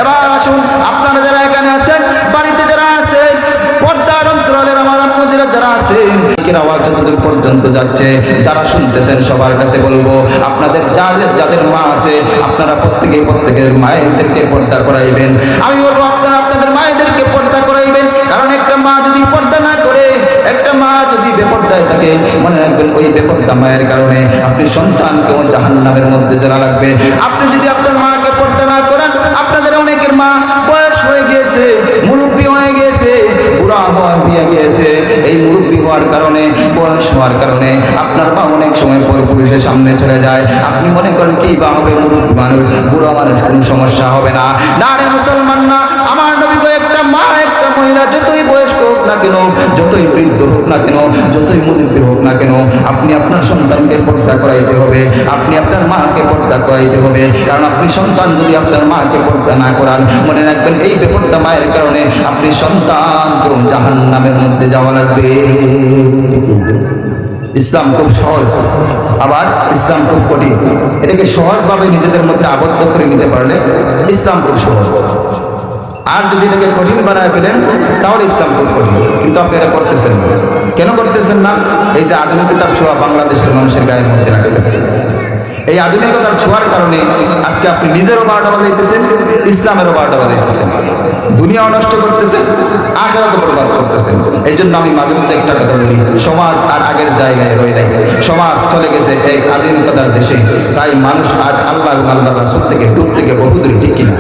এবার আসুন, আপনারা যারা এখানে আছেন, বাড়িতে যারা আছেন, পর্দার অন্তরালের আমার আম্মুজিরা যারা আছেন, এর আওয়াজ যতদূর পর্যন্ত যাচ্ছে, যারা শুনতেছেন সবার কাছে বলবো, আপনাদের যাদের মা আছে, আপনারা প্রত্যেকের মায়েদেরকে পর্দা করাইবেন। আমি বলবো আপনারা আপনাদের মায়েদেরকে পর্দা করাইবেন, কারণ একটা মা যদি পর্দা না করে, একটা মা যদি বেপর্দায় থাকে, মনে রাখবেন ওই বেপর্দা মায়ের কারণে আপনি সন্তানকেও জাহান্নামের মধ্যে জড়া লাগবে। আপনি যদি আপনার মাকে পর্দা না করেন, আপনাদের অনেকের মা বয়স হয়ে গিয়েছে, মুরব্বী হয়ে গিয়েছে, বুড়া হয়ে গিয়েছে। এই মুরব্বী হওয়ার কারণে, বয়স হওয়ার কারণে আপনার মা অনেক সময় পর পুরুষের সামনে চলে যায়। আপনি মনে করেন কি বা হবে, মুরব্বী মানুষ, বুড়া মানুষ, কোনো সমস্যা হবে না। না রে মুসলমান না, আমার নবী একটা মা, একটা মহিলা যতই বয়স্ক হোক না কেন, যতই বৃদ্ধ হোক না কেন, যতই মুরব্বী হোক না কেন, আপনি আপনার সন্তানকে পর্দা করাইতে হবে, আপনি আপনার মাকে পর্দা করাইতে হবে। কারণ আপনি সন্তান যদি আপনার মাকে পর্দা না করান, মনে রাখবেন এই বেপর্দা মায়ের কারণে আপনি সন্তানকেও জাহান্নামের মধ্যে যাওয়া লাগবে। ইসলাম খুব সহজ, আবার ইসলাম খুব কঠিন। এটাকে সহজভাবে নিজেদের মধ্যে আবদ্ধ করে নিতে পারলে ইসলাম খুব সহজ, আর যদি এটাকে কঠিন বানায় ফেলেন তাহলে ইসলাম খুব কঠিন। কিন্তু আপনি এটা করতেছেন না। কেন করতেছেন না? এই যে আধুনিকতার ছোঁয়া বাংলাদেশের মানুষের গায়ের মধ্যে রাখছেন, এই আধুনিকতার ছোঁয়ার কারণে আজকে আপনি নিজেরও 12টা বাজাইতেছেন, ইসলামেরও 12টা বাজাইতেছেন, দুনিয়াও নষ্ট করতেছেন, আখিরাতও বরবাদ করতেছেন। এই জন্য আমি মাঝে মধ্যে একটা কথা বলি, সমাজ আর আগের জায়গায় রয়ে নাই, সমাজ চলে গেছে এই আধুনিকতার দেশে। তাই মানুষ আজ আল্লাহ এবং আল্লাহ রাসূল থেকে দূর থেকে বহুদূর, ঠিক কিনা?